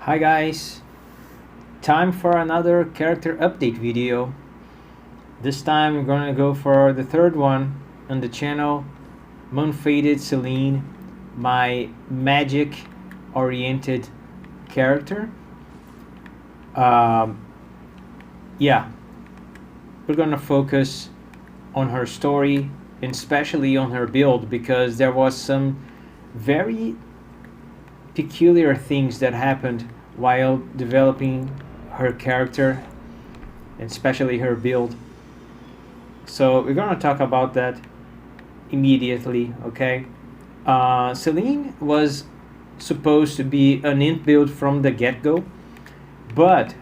Hi guys, time for another character update video. This time we're gonna go for the third one on the channel, Moonfaded Selyne, my magic oriented character. Um, yeah, we're gonna focus on her story and especially on her build because there was some very peculiar things that happened while developing her character and especially her build. So we're gonna talk about that immediately, okay? Selyne was supposed to be an int build from the get-go, but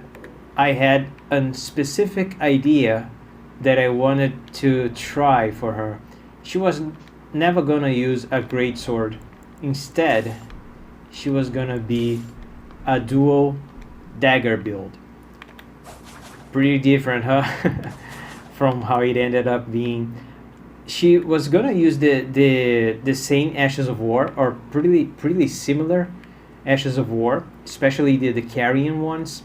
I had a specific idea that I wanted to try for her. She was never gonna use a great sword. Instead, she was gonna be a dual dagger build. Pretty different, huh? From how it ended up being. She was gonna use the same Ashes of War, or pretty similar Ashes of War, especially the carrion ones.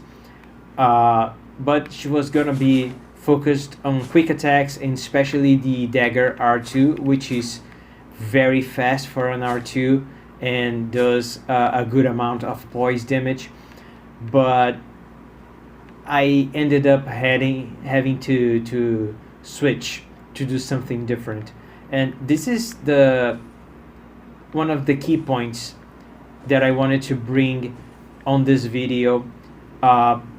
But she was gonna be focused on quick attacks and especially the dagger R2, which is very fast for an R2 and does a good amount of poise damage. But I ended up having to switch to do something different, and this is the one of the key points that I wanted to bring on this video.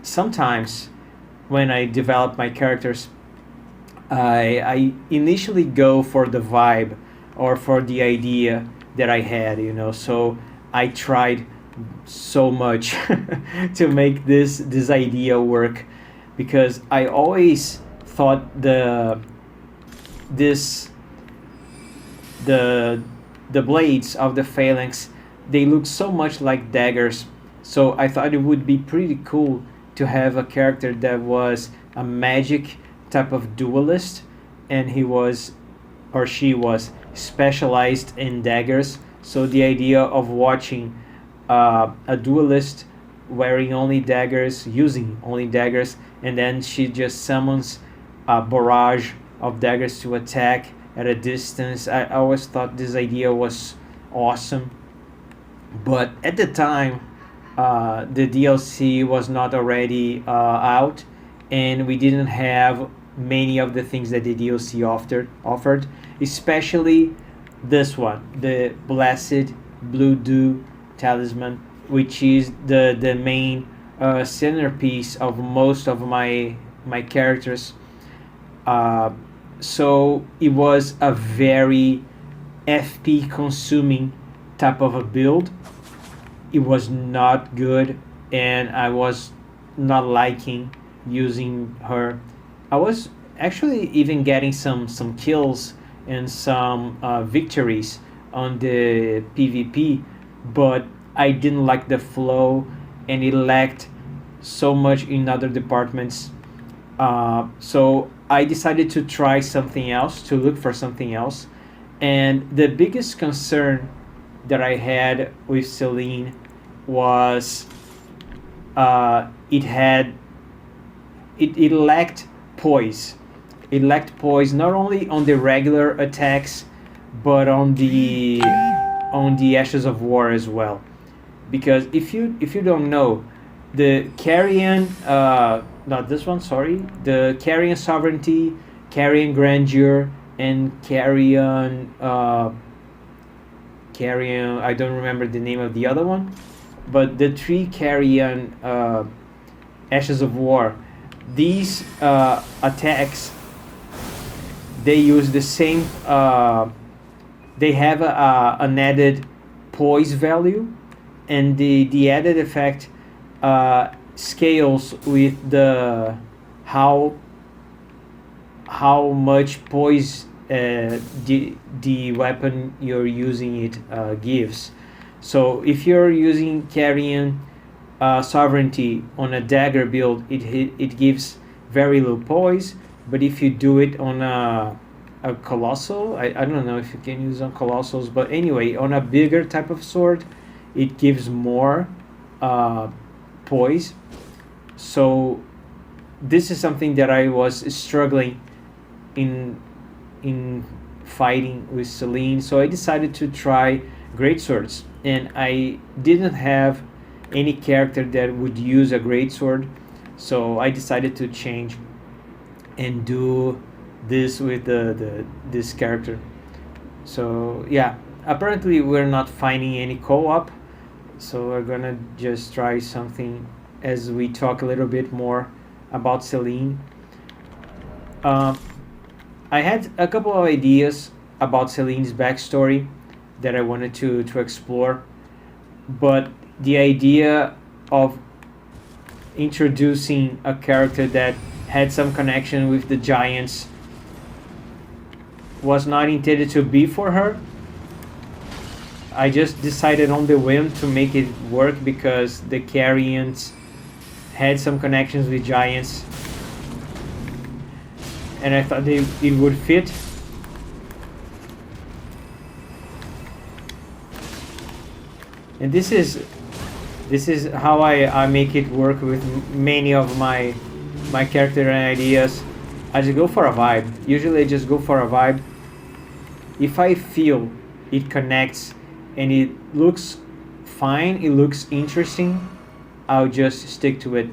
Sometimes when I develop my characters, I initially go for the vibe or for the idea that I had, So I tried so much to make this idea work because I always thought this the blades of the phalanx, they look so much like daggers, so I thought it would be pretty cool to have a character that was a magic type of duelist, and he was or she was specialized in daggers. So the idea of watching a duelist wearing only daggers, using only daggers, and then she just summons a barrage of daggers to attack at a distance. I always thought this idea was awesome. But at the time, the DLC was not already out, and we didn't have many of the things that the DLC offered, especially this one, the Blessed Blue Dew Talisman, which is the main centerpiece of most of my characters. So it was a very FP consuming type of a build. It was not good, and I was not liking using her. I was actually even getting some kills and some victories on the PvP, but I didn't like the flow, and it lacked so much in other departments. So I decided to try something else, to look for something else. And the biggest concern that I had with Selyne was it lacked poise. It lacked poise not only on the regular attacks, but on the Ashes of War as well. Because if you don't know, the Carrion, not this one, sorry, the Carrion Sovereignty, Carrion Grandeur, and Carrion, I don't remember the name of the other one, but the three Carrion Ashes of War, these attacks, they use the same, they have an added poise value, and the added effect scales with the how much poise the weapon you're using it gives. So if you're using Carrion Sovereignty on a dagger build, it gives very low poise. But if you do it on a colossal, I don't know if you can use on colossals, but anyway, on a bigger type of sword, it gives more poise. So this is something that I was struggling in in fighting with Selyne. So I decided to try great swords, and I didn't have any character that would use a great sword. So I decided to change and do this with the this character. So yeah, apparently we're not finding any co-op. So we're gonna just try something as we talk a little bit more about Selyne. Uh, I had a couple of ideas about Selyne's backstory that I wanted to explore, but the idea of introducing a character that had some connection with the giants was not intended to be for her. I just decided on the whim to make it work because the Carians had some connections with giants, and I thought it would fit. And this is how I make it work with many of my character ideas. I just go for a vibe. Usually I just go for a vibe. If I feel it connects and it looks fine, it looks interesting, I'll just stick to it.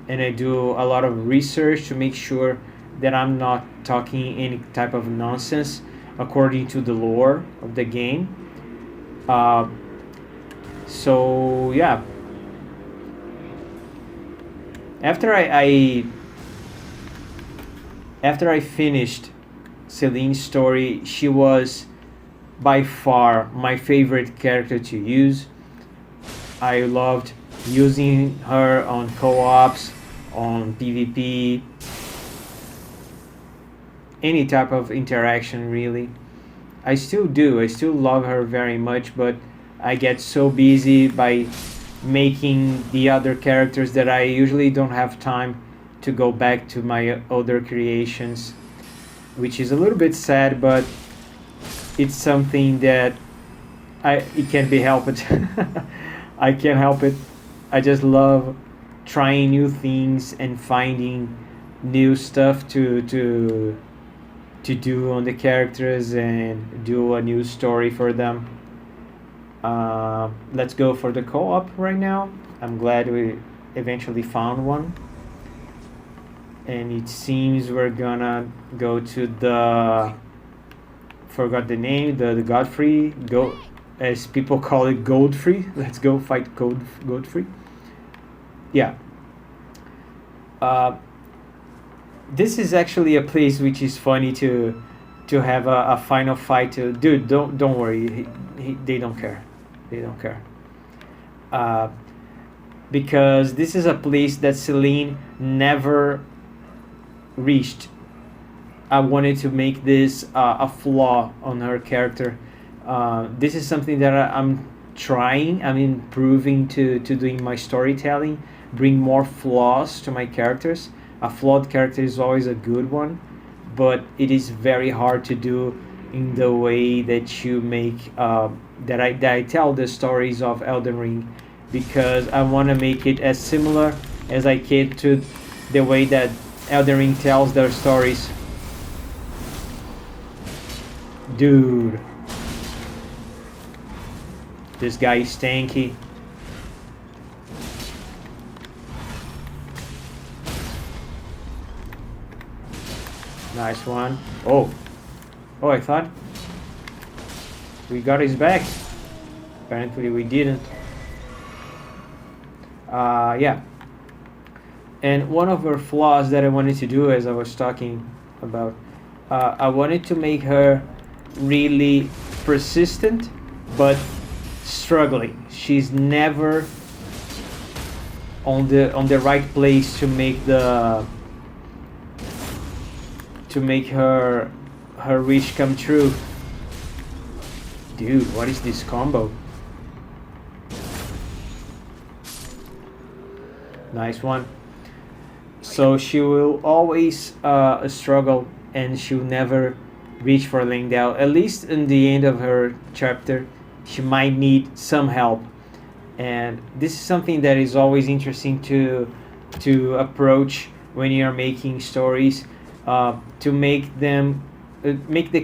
And I do a lot of research to make sure that I'm not talking any type of nonsense according to the lore of the game. Uh, so yeah, after I finished Selyne's story, she was by far my favorite character to use. I loved using her on co-ops, on PvP, any type of interaction really. I still do. I still love her very much, but I get so busy by making the other characters that I usually don't have time to go back to my other creations, which is a little bit sad, but it's something that it can't be helped. I can't help it. I just love trying new things and finding new stuff to do on the characters and do a new story for them. Let's go for the co-op right now. I'm glad we eventually found one. And it seems we're gonna go to the, forgot the name, the Godfrey, go, as people call it, Godfrey. Let's go fight Godfrey. Yeah. This is actually a place which is funny to have a final fight. To dude, don't worry, they don't care, they don't care. Uh, because this is a place that Selyne never reached. I wanted to make this a flaw on her character. This is something that I'm trying. I'm improving to doing my storytelling, bring more flaws to my characters. A flawed character is always a good one, but it is very hard to do in the way that you make that I tell the stories of Elden Ring, because I want to make it as similar as I can to the way that Elden Ring tells their stories. Dude, this guy is stanky. Nice one. Oh, I thought we got his back. Apparently we didn't. Yeah. And one of her flaws that I wanted to do, as I was talking about, I wanted to make her really persistent, but struggling. She's never on the right place to make her wish come true. Dude, what is this combo? Nice one. So she will always struggle, and she'll never reach for Lingdale. At least in the end of her chapter, she might need some help. And this is something that is always interesting to approach when you're making stories, to make the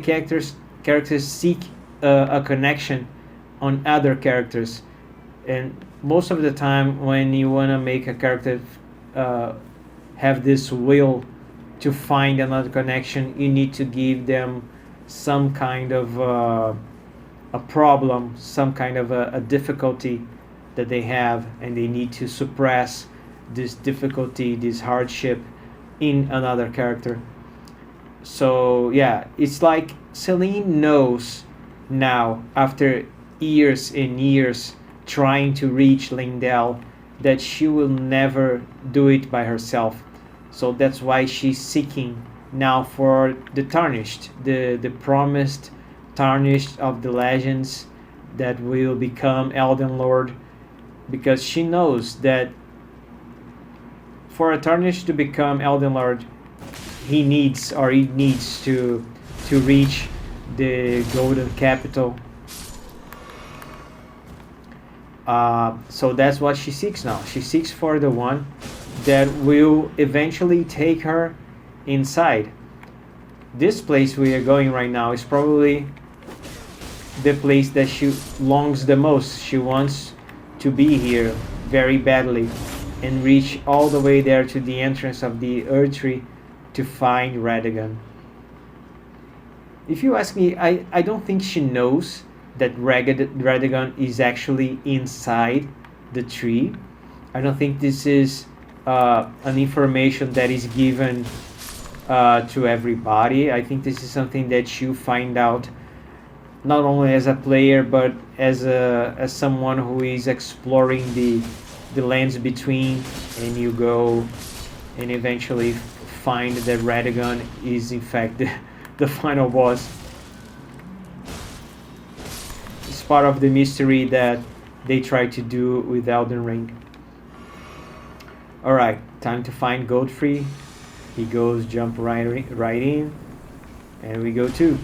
characters seek a connection on other characters. And most of the time when you want to make a character uh, have this will to find another connection, you need to give them some kind of a problem, some kind of a difficulty that they have, and they need to suppress this difficulty, this hardship in another character. So yeah, it's like Selyne knows now, after years and years trying to reach Lindell, that she will never do it by herself. So that's why she's seeking now for the tarnished, the promised tarnished of the legends that will become Elden Lord, because she knows that for a tarnished to become Elden Lord, he needs to reach the golden capital. So that's what she seeks now. She seeks for the one that will eventually take her inside. This place we are going right now is probably the place that she longs the most. She wants to be here very badly and reach all the way there to the entrance of the Erdtree to find Radagon. If you ask me, I don't think she knows that Radagon is actually inside the tree. I don't think this is an information that is given to everybody. I think this is something that you find out not only as a player, but as someone who is exploring the lands between, and you go and eventually find that Radagon is in fact the final boss. It's part of the mystery that they try to do with Elden Ring. Alright, time to find Godfrey. He goes jump right in, and we go too.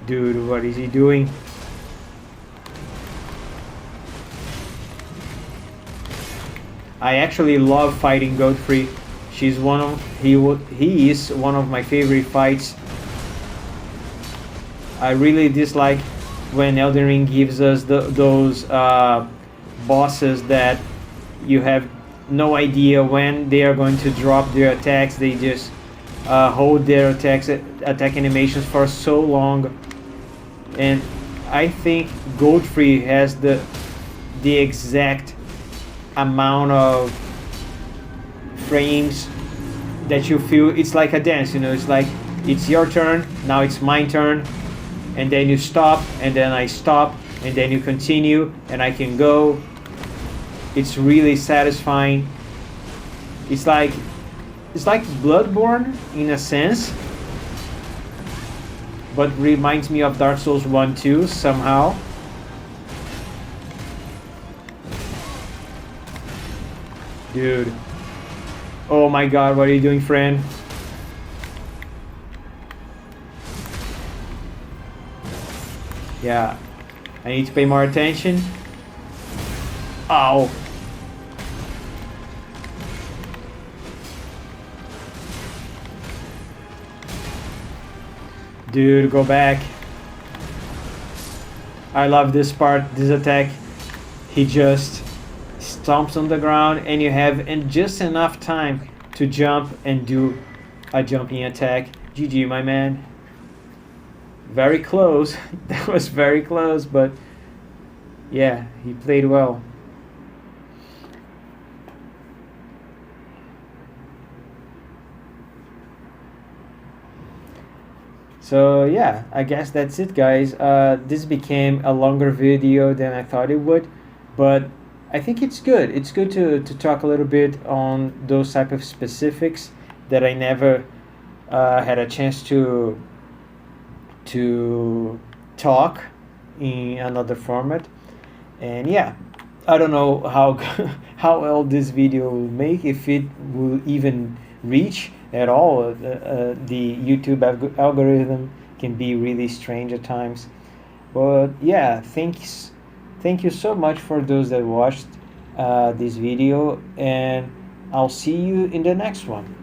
Dude, what is he doing? I actually love fighting Godfrey. He is one of my favorite fights. I really dislike when Elden Ring gives us those bosses that you have no idea when they are going to drop their attacks. They just hold their attack animations for so long. And I think Godfrey has the exact amount of frames that you feel. It's like a dance, it's like it's your turn, now it's my turn, and then you stop, and then I stop, and then you continue, and I can go. It's really satisfying. It's like Bloodborne in a sense, but reminds me of Dark Souls 1 too somehow. Dude. Oh my god, what are you doing, friend? Yeah. I need to pay more attention. Ow. Dude, go back. I love this part, this attack. He just stomps on the ground, and you have just enough time to jump and do a jumping attack. GG, my man. Very close. That was very close, but yeah, he played well. So yeah, I guess that's it, guys. This became a longer video than I thought it would, but I think it's good. It's good to talk a little bit on those type of specifics that I never had a chance to talk in another format. And yeah, I don't know how how well this video will make, if it will even reach at all. The YouTube algorithm can be really strange at times. But yeah, thanks Thank you so much for those that watched this video, and I'll see you in the next one.